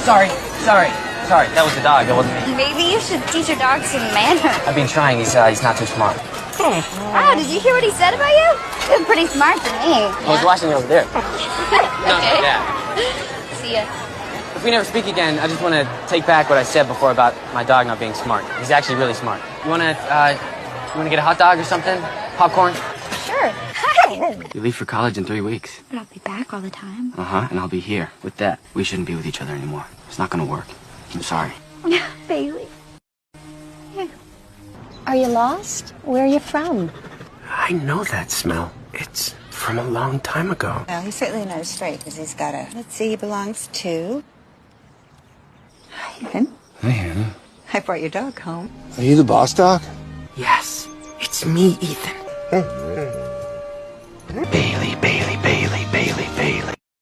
Sorry. That was the dog. That wasn't me. Maybe you should teach your dog some manners. I've been trying. He's not too smart. Wow, did you hear what he said about you? He was pretty smart to me. I was watching you over there. No, Okay. yeah. See ya. If we never speak again, I just want to take back what I said before about my dog not being smart. He's actually really smart. You wanna get a hot dog or something? Popcorn? Sure. Hi. You leave for college in 3 weeks. But I'll be back all the time. And I'll be here with that. We shouldn't be with each other anymore. It's not gonna work. I'm sorry. Bailey. Are you lost? Where are you from? I know that smell. It's from a long time ago. Well, he's certainly not straight because he's got a... Let's see, he belongs to... Hi, Ethan. Hey, Hannah. I brought your dog home. Are you the boss dog? Yes, it's me, Ethan. Babe.